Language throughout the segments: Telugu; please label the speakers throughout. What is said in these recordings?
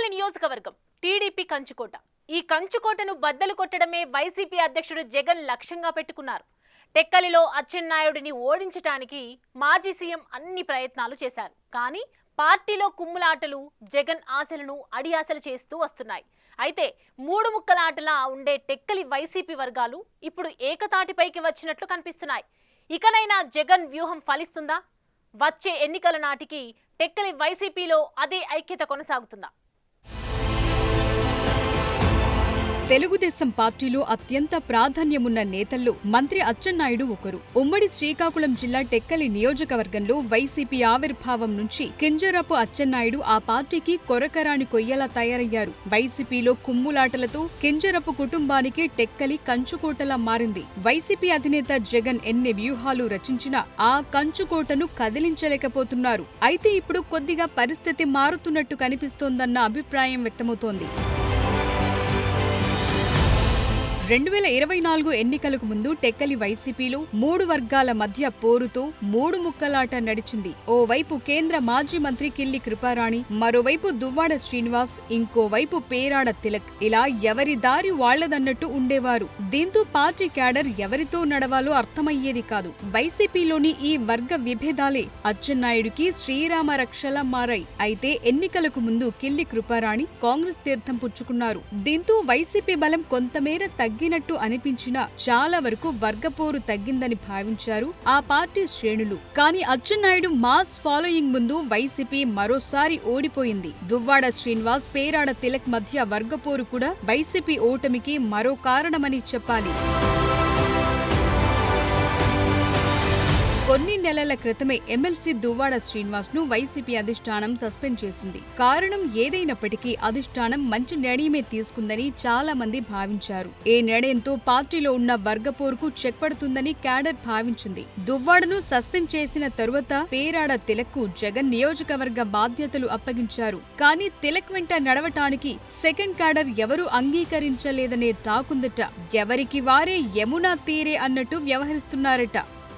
Speaker 1: టెక్కలి నియోజకవర్గం టీడీపీ కంచుకోట. ఈ కంచుకోటను బద్దలు కొట్టడమే వైసీపీ అధ్యక్షుడు జగన్ లక్ష్యంగా పెట్టుకున్నారు. టెక్కలిలో అచ్చెన్నాయుడిని ఓడించడానికి మాజీ సీఎం అన్ని ప్రయత్నాలు చేశారు. కానీ పార్టీలో కుమ్ములాటలు జగన్ ఆశలను అడియాసలు చేస్తూ వస్తున్నాయి. అయితే మూడు ముక్కలాటలా ఉండే టెక్కలి వైసీపీ వర్గాలు ఇప్పుడు ఏకతాటిపైకి వచ్చినట్లు కనిపిస్తున్నాయి. ఇకనైనా జగన్ వ్యూహం ఫలిస్తుందా? వచ్చే ఎన్నికల నాటికి టెక్కలి వైసీపీలో అదే ఐక్యత కొనసాగుతుందా?
Speaker 2: తెలుగుదేశం పార్టీలో అత్యంత ప్రాధాన్యమున్న నేతల్లో మంత్రి అచ్చెన్నాయుడు ఒకరు. ఉమ్మడి శ్రీకాకుళం జిల్లా టెక్కలి నియోజకవర్గంలో వైసీపీ ఆవిర్భావం నుంచి కింజరాపు అచ్చెన్నాయుడు ఆ పార్టీకి కొరకరాని కొయ్యలా తయారయ్యారు. వైసీపీలో కుమ్ములాటలతో కింజరపు కుటుంబానికి టెక్కలి కంచుకోటలా మారింది. వైసీపీ అధినేత జగన్ ఎన్ని వ్యూహాలు రచించినా ఆ కంచుకోటను కదిలించలేకపోతున్నారు. అయితే ఇప్పుడు కొద్దిగా పరిస్థితి మారుతున్నట్టు కనిపిస్తోందన్న అభిప్రాయం వ్యక్తమవుతోంది. 2024 ఎన్నికలకు ముందు టెక్కలి వైసీపీలో మూడు వర్గాల మధ్య పోరుతో మూడు ముక్కలాట నడిచింది. ఓవైపు కేంద్ర మాజీ మంత్రి కిల్లి కృపారాణి, మరోవైపు దువ్వాడ శ్రీనివాస్, ఇంకోవైపు పేరాడ తిలక్. ఇలా ఎవరి దారి వాళ్లదన్నట్టు ఉండేవారు. దీంతో పార్టీ క్యాడర్ ఎవరితో నడవాలో అర్థమయ్యేది కాదు. వైసీపీలోని ఈ వర్గ విభేదాలే అచ్చెన్నాయుడికి శ్రీరామ రక్షలా మారాయి. అయితే ఎన్నికలకు ముందు కిల్లి కృపారాణి కాంగ్రెస్ తీర్థం పుచ్చుకున్నారు. దీంతో వైసీపీ బలం కొంతమేర తగ్గినట్టు అనిపించినా చాలా వరకు వర్గపోరు తగ్గిందని భావించారు ఆ పార్టీ శ్రేణులు. కానీ అచ్చెన్నాయుడు మాస్ ఫాలోయింగ్ ముందు వైసీపీ మరోసారి ఓడిపోయింది. దువ్వాడ శ్రీనివాస్, పేరాడ తిలక్ మధ్య వర్గపోరు కూడా వైసీపీ ఓటమికి మరో కారణమని చెప్పాలి. కొన్ని నెలల క్రితమే ఎమ్మెల్సీ దువ్వాడ శ్రీనివాస్ ను వైసీపీ అధిష్టానం సస్పెండ్ చేసింది. కారణం ఏదైనప్పటికీ అధిష్టానం మంచి నిర్ణయమే తీసుకుందని చాలా మంది భావించారు. ఈ నిర్ణయంతో పార్టీలో ఉన్న వర్గపోరుకు చెక్ పడుతుందని క్యాడర్ భావించింది. దువ్వాడను సస్పెండ్ చేసిన తరువాత పేరాడ తిలక్ జగన్ నియోజకవర్గ బాధ్యతలు అప్పగించారు. కానీ తిలక్ వెంట నడవటానికి సెకండ్ క్యాడర్ ఎవరూ అంగీకరించలేదనే టాకుందట. ఎవరికి వారే యమునా తీరే అన్నట్టు వ్యవహరిస్తున్నారట.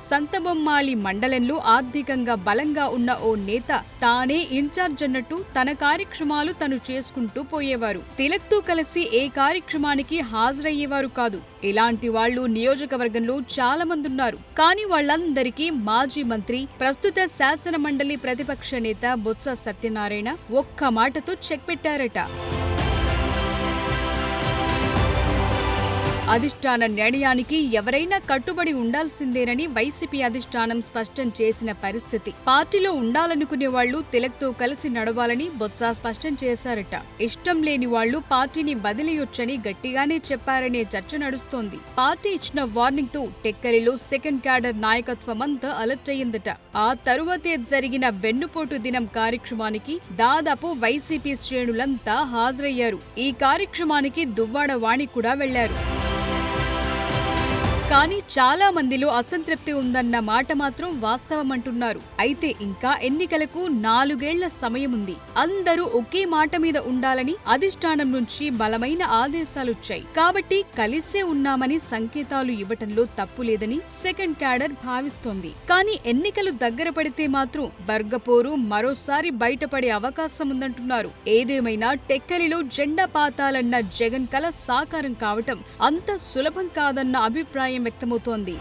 Speaker 2: సంతబొమ్మాళి మండలంలో ఆర్థికంగా బలంగా ఉన్న ఓ నేత తానే ఇన్ఛార్జ్ అన్నట్టు తన కార్యక్రమాలు తను చేసుకుంటూ పోయేవారు. తిలక్తో కలిసి ఏ కార్యక్రమానికి హాజరయ్యేవారు కాదు. ఇలాంటి వాళ్లు నియోజకవర్గంలో చాలా మందున్నారు. కానీ వాళ్లందరికీ మాజీ మంత్రి, ప్రస్తుత శాసన మండలి ప్రతిపక్ష నేత బొత్స సత్యనారాయణ ఒక్క మాటతో చెక్ పెట్టారట. అధిష్టాన నిర్ణయానికి ఎవరైనా కట్టుబడి ఉండాల్సిందేనని వైసీపీ అధిష్టానం స్పష్టం చేసిన పరిస్థితి. పార్టీలో ఉండాలనుకునే వాళ్లు తిలక్తో కలిసి నడవాలని బొత్స స్పష్టం చేశారట. ఇష్టం లేని వాళ్లు పార్టీని వదిలేయొచ్చని గట్టిగానే చెప్పారనే చర్చ నడుస్తోంది. పార్టీ ఇచ్చిన వార్నింగ్ తో టెక్కలిలో సెకండ్ క్యాడర్ నాయకత్వమంతా అలర్ట్ అయ్యిందట. ఆ తరువాతే జరిగిన వెన్నుపోటు దినం కార్యక్రమానికి దాదాపు వైసీపీ శ్రేణులంతా హాజరయ్యారు. ఈ కార్యక్రమానికి దువ్వాడ వాణి కూడా వెళ్లారు. కానీ చాలా మందిలో అసంతృప్తి ఉందన్న మాట మాత్రం వాస్తవమంటున్నారు. అయితే ఇంకా ఎన్నికలకు 4 ఏళ్ల సమయముంది. అందరూ ఒకే మాట మీద ఉండాలని అధిష్టానం నుంచి బలమైన ఆదేశాలొచ్చాయి. కాబట్టి కలిసే ఉన్నామని సంకేతాలు ఇవ్వటంలో తప్పులేదని సెకండ్ క్యాడర్ భావిస్తోంది. కానీ ఎన్నికలు దగ్గర పడితే మాత్రం వర్గపోరు మరోసారి బయటపడే అవకాశముందంటున్నారు. ఏదేమైనా టెక్కలిలో జెండా పాతాలన్న జగన్ కల సాకారం కావటం అంత సులభం కాదన్న అభిప్రాయం వ్యక్తమవుతోంది.